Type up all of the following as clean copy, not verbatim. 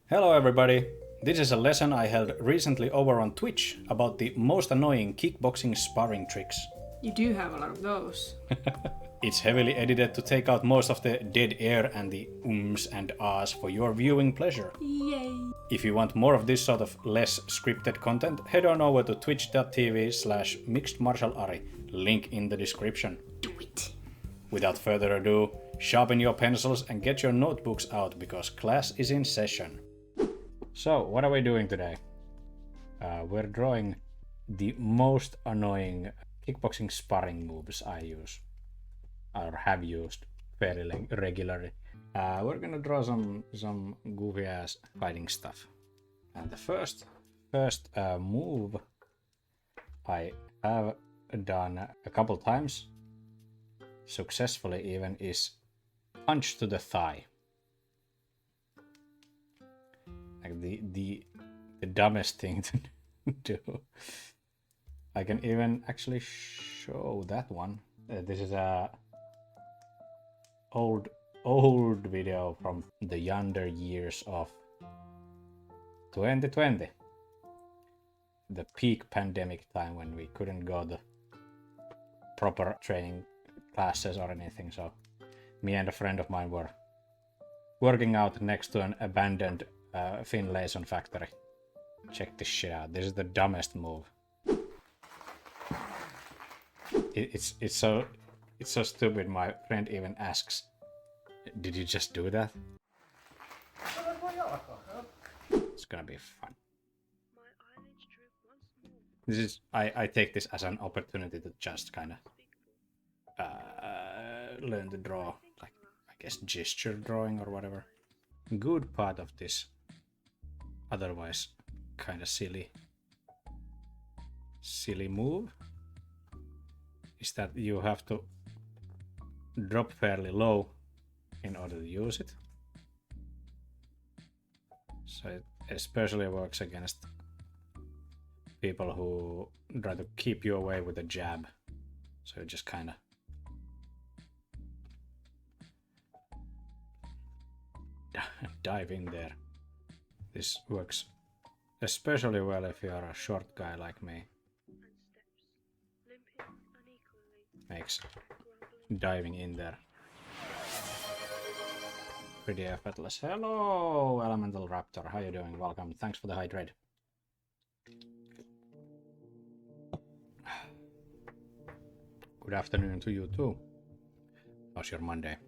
Hello everybody! This is a lesson I held recently over on Twitch about the most annoying kickboxing sparring tricks. You do have a lot of those. It's heavily edited to take out most of the dead air and the ums and ahs for your viewing pleasure. Yay! If you want more of this sort of less scripted content, head on over to twitch.tv/mixedmartialari, link in the description. Do it! Without further ado, sharpen your pencils and get your notebooks out because class is in session. So, what are we doing today? We're drawing the most annoying kickboxing sparring moves I use, or have used fairly regularly. We're gonna draw some goofy ass fighting stuff. And the first move I have done a couple times, successfully even, is punch to the thigh. Like the dumbest thing to do. I can even actually show that one. This is a old video from the yonder years of 2020, the peak pandemic time when we couldn't go to proper training classes or anything. So me and a friend of mine were working out next to an abandoned Finlayson factory. Check this shit out. This is the dumbest move. It's so stupid. My friend even asks, "Did you just do that?" It's gonna be fun. This is I take this as an opportunity to just kind of learn to draw, like, I guess, gesture drawing or whatever. Good part of this otherwise kind of silly move is that you have to drop fairly low in order to use it. So it especially works against people who try to keep you away with a jab. So you just kind of dive in there. This works especially well if you are a short guy like me. Makes diving in there pretty effortless. Hello, Elemental Raptor. How you doing? Welcome. Thanks for the hydrate. Good afternoon to you too. How's your Monday?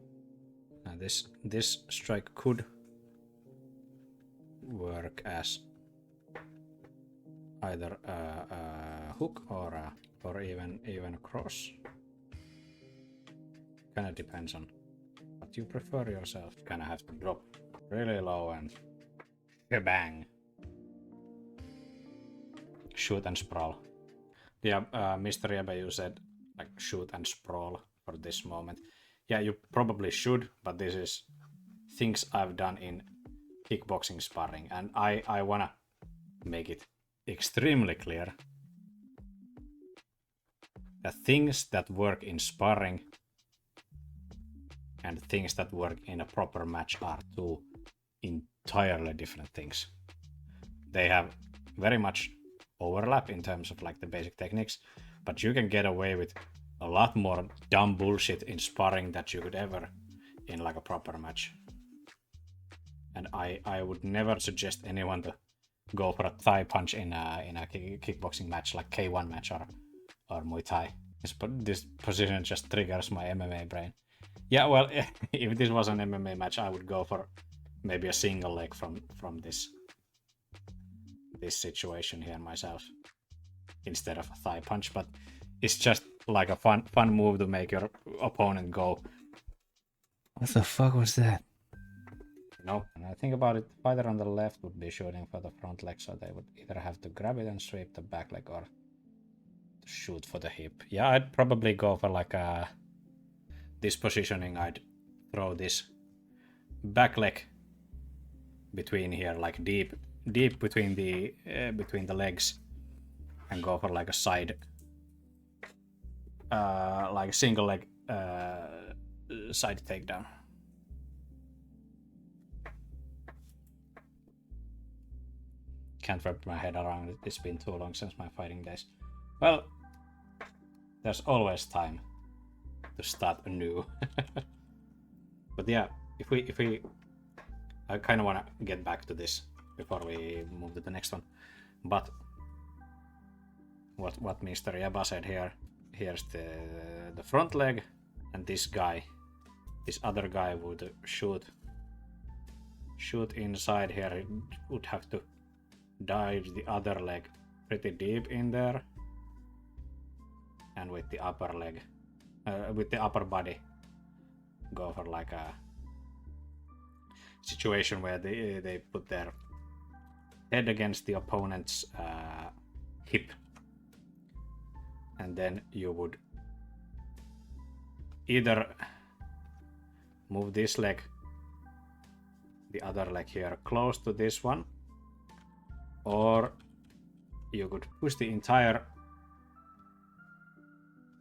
Now this strike could work as either a hook or even a cross. Kind of depends on what you prefer yourself. Kind of have to drop really low and bang. Shoot and sprawl. Yeah, Mr. Yebe, you said like shoot and sprawl for this moment. Yeah, you probably should, but this is things I've done in kickboxing sparring, and I wanna make it extremely clear that things that work in sparring and things that work in a proper match are two entirely different things. They have very much overlap in terms of like the basic techniques, but you can get away with a lot more dumb bullshit in sparring that you could ever in like a proper match. And I would never suggest anyone to go for a thigh punch in a kickboxing match, like K1 match or Muay Thai. This position just triggers my MMA brain. Yeah, well, if this was an MMA match, I would go for maybe a single leg from this situation here myself instead of a thigh punch. But it's just like a fun move to make your opponent go, "What the fuck was that?" You know, and I think about it, the fighter on the left would be shooting for the front leg, so they would either have to grab it and sweep the back leg or shoot for the hip. Yeah, I'd probably go for like this positioning. I'd throw this back leg between here, like deep between the legs, and go for like a side, like a single leg side takedown. Can't wrap my head around it. It's been too long since my fighting days. Well, there's always time to start anew. But yeah, if we I kind of want to get back to this before we move to the next one. But what Mr. Yaba said here, here's the front leg, and this other guy would shoot inside here. It would have to dive the other leg pretty deep in there, and with the upper leg, with the upper body, go for like a situation where they put their head against the opponent's hip, and then you would either move this leg, the other leg here, close to this one, or you could push the entire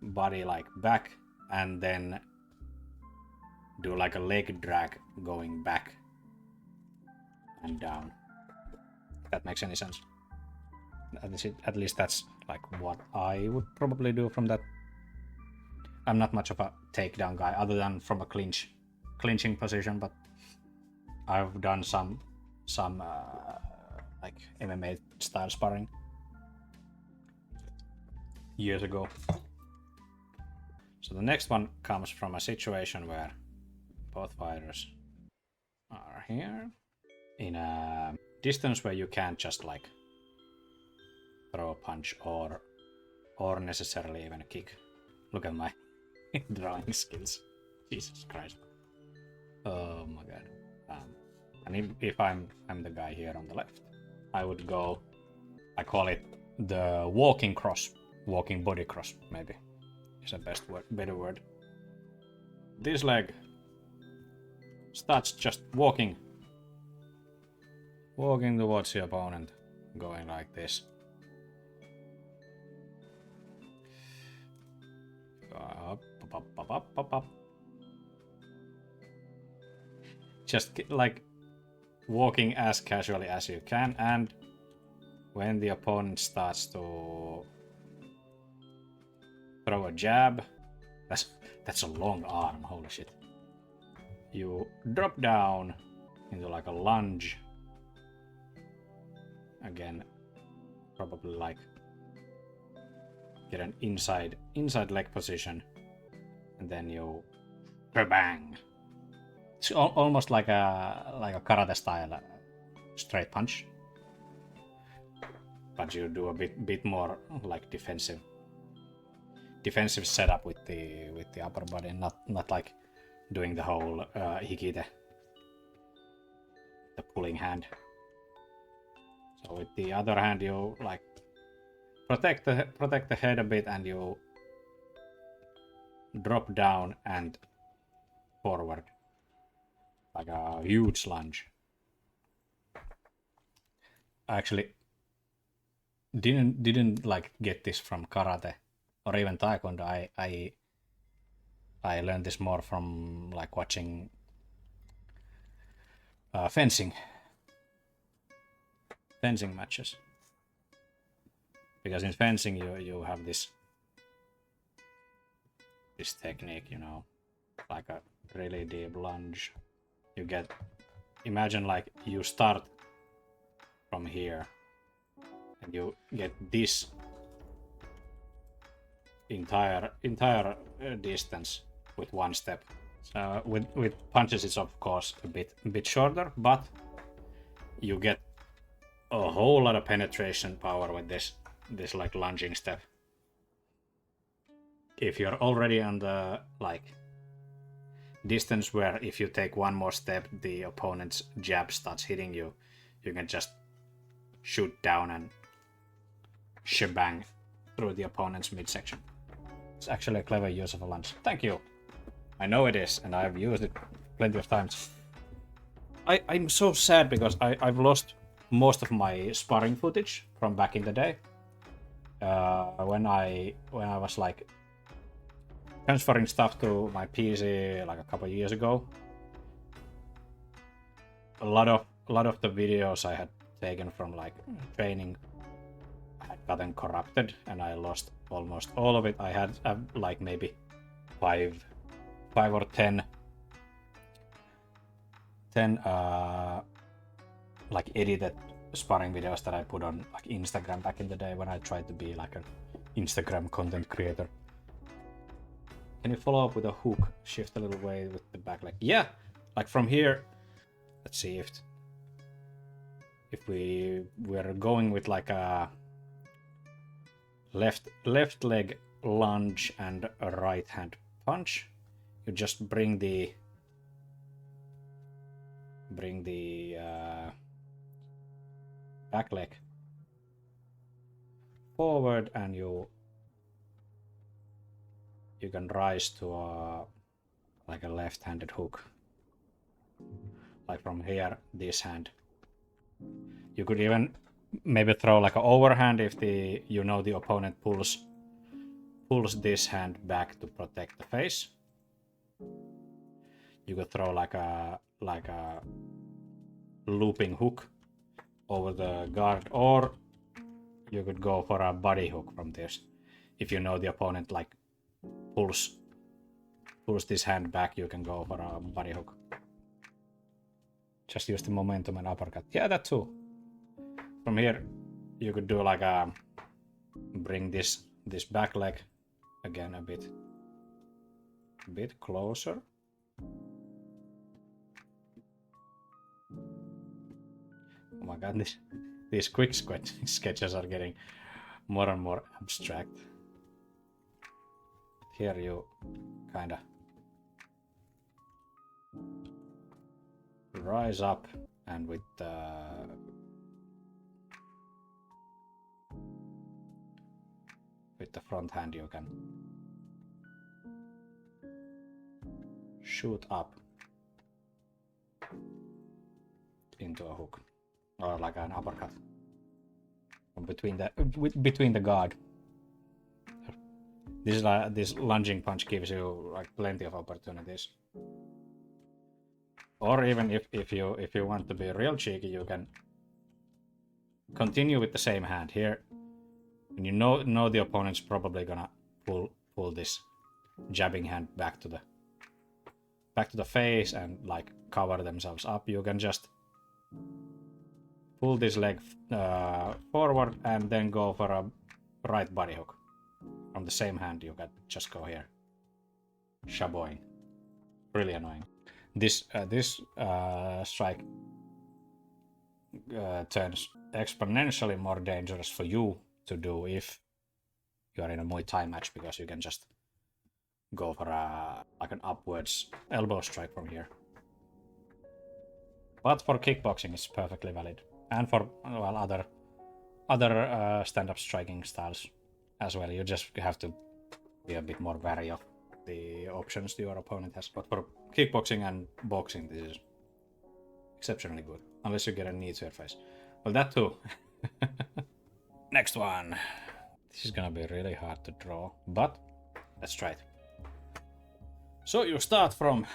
body like back and then do like a leg drag going back and down. If that makes any sense. At least that's like what I would probably do from that. I'm not much of a takedown guy other than from a clinching position, but I've done some like MMA style sparring years ago. So the next one comes from a situation where both fighters are here in a distance where you can't just like throw a punch or necessarily even a kick. Look at my drawing skills. Jesus Christ. Oh my god. And if I'm the guy here on the left, I would go, I call it the walking cross, walking body cross, maybe is a better word. This leg starts just walking towards the opponent, going like this. Up. Just like walking as casually as you can, and when the opponent starts to throw a jab, that's a long arm, holy shit. You drop down into like a lunge. Again, probably like get an inside leg position, and then you bang. It's almost like a karate style straight punch, but you do a bit more like defensive setup with the upper body, not like doing the whole hikite, the pulling hand. So with the other hand, you like protect the head a bit, and you drop down and forward like a huge lunge. I actually didn't like get this from karate or even taekwondo. I learned this more from like watching fencing matches, because in fencing you have this technique, you know, like a really deep lunge. You imagine like you start from here and you get this entire distance with one step. So with punches it's of course a bit shorter, but you get a whole lot of penetration power with this like lunging step. If you're already on the like distance where if you take one more step the opponent's jab starts hitting you, you can just shoot down and shebang through the opponent's midsection. It's actually a clever use of a lunge. Thank you. I know it is, and I've used it plenty of times. I'm so sad because I've lost most of my sparring footage from back in the day. When I was like transferring stuff to my PC like a couple of years ago. A lot of the videos I had taken from like training had gotten corrupted, and I lost almost all of it. I had like maybe five or ten like edited sparring videos that I put on like Instagram back in the day when I tried to be like an Instagram content creator. Can you follow up with a hook? Shift a little way with the back leg. Yeah, like from here. Let's see if we're going with like a left leg lunge and a right hand punch. You just bring the back leg forward, and you can rise to a like a left-handed hook, like from here, this hand. You could even maybe throw like an overhand if the opponent pulls this hand back to protect the face. You could throw like a looping hook over the guard, or you could go for a body hook from this. If you know the opponent like pulls this hand back, you can go for a body hook. Just use the momentum and uppercut. Yeah, that too. From here, you could do like a bring this back leg again a bit closer. Oh my god, these quick sketches are getting more and more abstract. Here you kinda rise up, and with the front hand you can shoot up into a hook, or like an uppercut from between the guard. This lunging punch gives you like plenty of opportunities. Or even if you want to be real cheeky, you can continue with the same hand here, and you know the opponent's probably gonna pull this jabbing hand back to the face and like cover themselves up. You can just pull this leg forward and then go for a right body hook. From the same hand, you can just go here. Shaboing. Really annoying. This strike turns exponentially more dangerous for you to do if you are in a Muay Thai match, because you can just go for like an upwards elbow strike from here. But for kickboxing, it's perfectly valid, and for other stand-up striking styles as well. You just have to be a bit more wary of the options your opponent has. But for kickboxing and boxing, this is exceptionally good, unless you get a knee to your face. Well, that too. Next one. This is gonna be really hard to draw, but let's try it. So you start from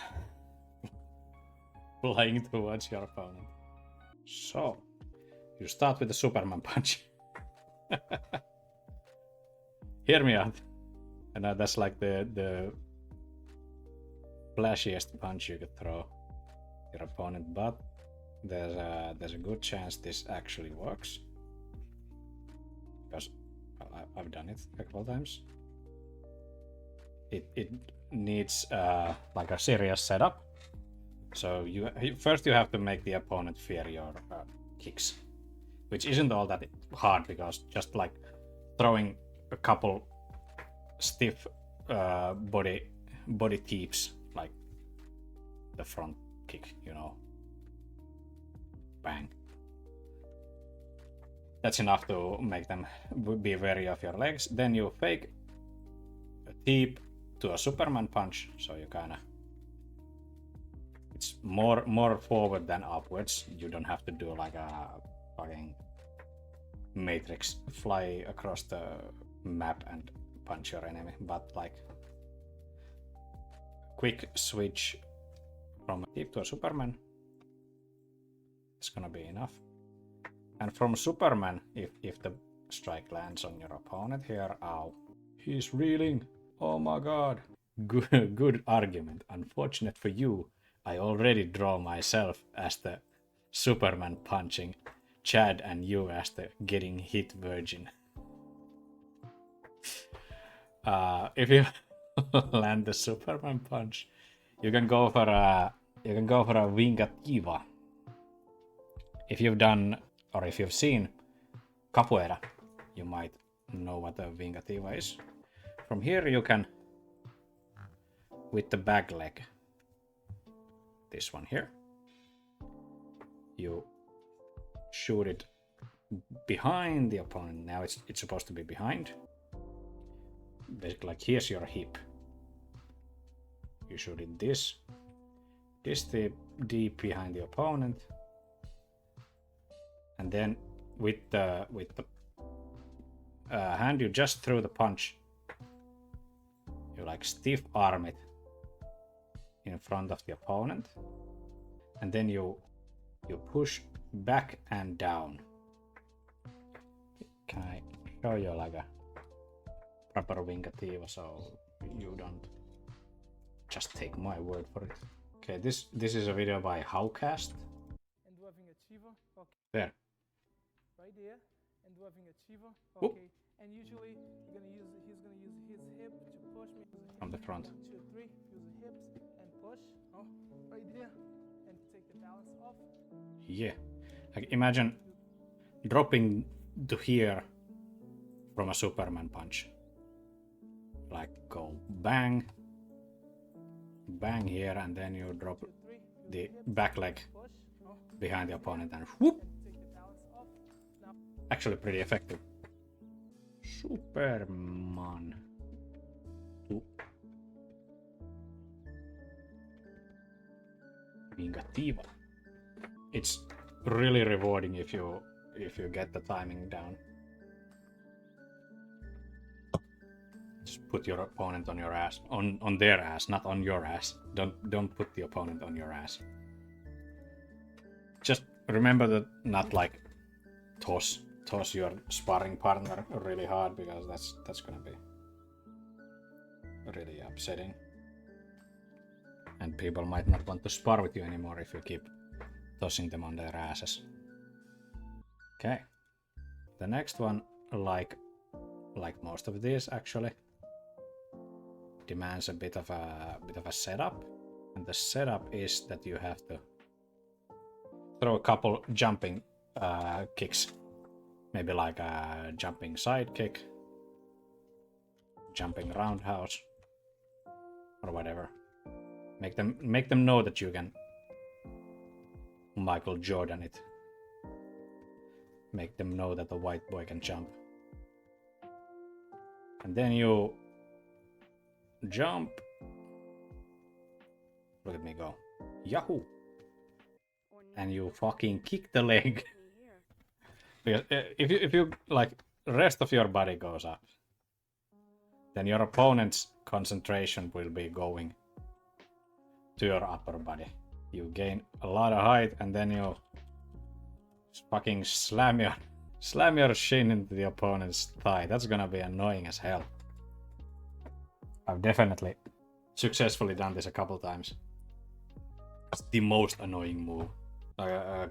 flying towards your opponent. So you start with the Superman punch. Hear me out. And that's like the flashiest punch you could throw your opponent, but there's a good chance this actually works, because I've done it a couple times. It needs like a serious setup. So first you have to make the opponent fear your kicks, which isn't all that hard, because just like throwing a couple stiff body teeps, like the front kick, bang. That's enough to make them be wary of your legs. Then you fake a teep to a Superman punch, so you kinda, it's more forward than upwards. You don't have to do like a fucking Matrix fly across the map and punch your enemy, but like quick switch from a teep to a Superman, it's gonna be enough. And from Superman, if the strike lands on your opponent here, ow. He's reeling. Oh my god. Good argument. Unfortunate for you, I already draw myself as the Superman punching Chad and you as the getting hit virgin. If you land the Superman punch, you can go for a Vingativa. If you've done or if you've seen Capoeira, you might know what a Vingativa is. From here you can, with the back leg, this one here, you shoot it behind the opponent. Now it's supposed to be behind. Basically, like, here's your hip. You shoot it this deep behind the opponent, and then with the hand you just throw the punch. You like stiff arm it in front of the opponent, and then you push back and down. Can I show you like a proper Vingativa so you don't just take my word for it? Okay, this is a video by Howcast. And do a Vingativa. Okay. There. Right there. And do a Vingativa. Okay. Oop. And usually he's gonna use his hip to push me. From the front. 1, 2, 3. Use the hips and push. Oh, right there. And take the balance off. Yeah. Like, imagine dropping to here from a Superman punch. Like, go bang, bang here, and then you drop the back leg behind the opponent and whoop. Actually pretty effective. Superman. Vingativa. It's really rewarding if you get the timing down. Just put your opponent on your ass, on their ass, not on your ass. Don't put the opponent on your ass. Just remember that not like toss your sparring partner really hard, because that's gonna be really upsetting. And people might not want to spar with you anymore if you keep tossing them on their asses. Okay. The next one, like most of these actually, demands a bit of a setup. And the setup is that you have to throw a couple jumping kicks. Maybe like a jumping side kick, jumping roundhouse, or whatever. Make them know that you can Michael Jordan it. Make them know that the white boy can jump. And then you jump. Look at me go. Yahoo! And you fucking kick the leg. Because if you like, rest of your body goes up, then your opponent's concentration will be going to your upper body. You gain a lot of height, and then you fucking slam your shin into the opponent's thigh. That's gonna be annoying as hell. I've definitely successfully done this a couple times. It's the most annoying move. I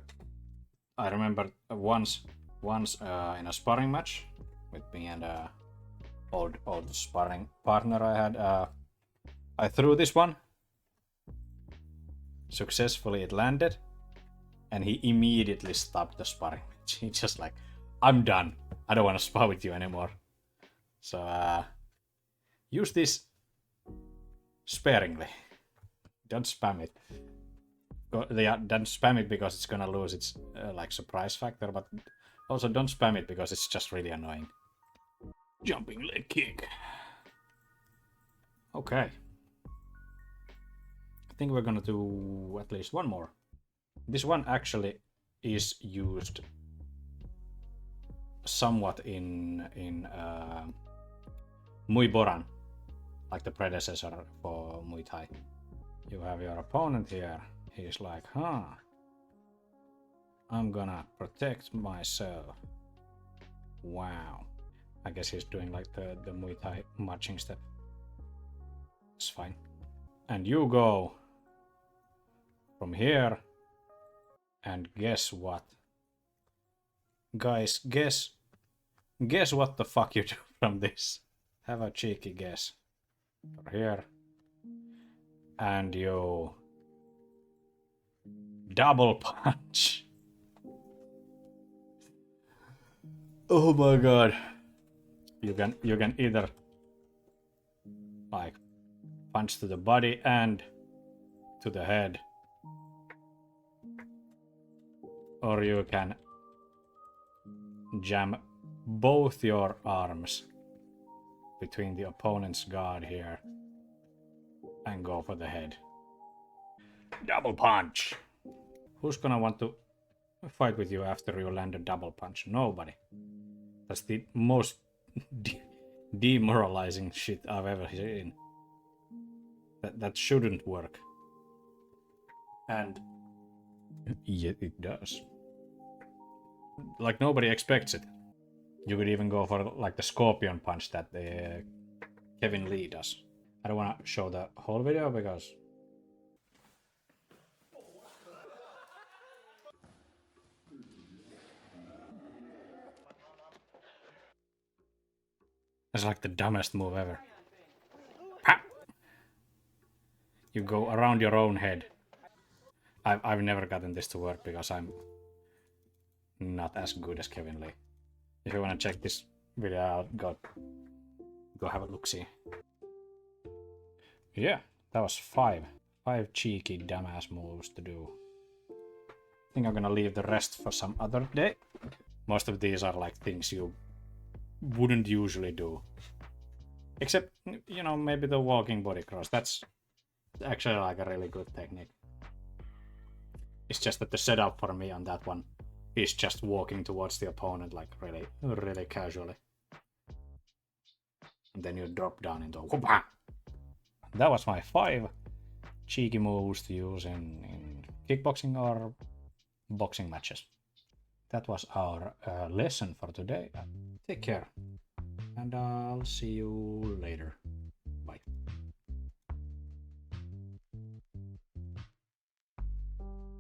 remember once in a sparring match with me and old sparring partner I had, I threw this one. Successfully it landed, and he immediately stopped the sparring. He just like, I'm done. I don't want to spar with you anymore. So use this sparingly. Don't spam it. Don't spam it because it's gonna lose its like surprise factor, but also don't spam it because it's just really annoying. Jumping leg kick. Okay. I think we're gonna do at least one more. This one actually is used somewhat in Muay Boran, like the predecessor for Muay Thai. You have your opponent here. He's like, huh, I'm gonna protect myself. Wow. I guess he's doing like the Muay Thai marching step. It's fine. And you go from here. And guess what? Guys, guess what the fuck you do from this. Have a cheeky guess. For here. And you double punch. Oh my god. You can either like punch to the body and to the head, or you can jam both your arms between the opponent's guard here and go for the head. Double punch. Who's gonna want to fight with you after you land a double punch? Nobody. That's the most demoralizing shit I've ever seen. That shouldn't work. And yet it does. Like nobody expects it. You could even go for like the scorpion punch that Kevin Lee does. I don't want to show the whole video because it's like the dumbest move ever. Pa! You go around your own head. I've never gotten this to work because I'm not as good as Kevin Lee. If you want to check this video out, go have a look-see. Yeah, that was 5 cheeky dumbass moves to do. I think I'm gonna leave the rest for some other day. Most of these are like things you wouldn't usually do. Except, you know, maybe the walking body cross. That's actually like a really good technique. It's just that the setup for me on that one is just walking towards the opponent like really casually. And then you drop down into whoop-ha! That was my 5 cheeky moves to use in kickboxing or boxing matches. That was our lesson for today. Take care. And I'll see you later.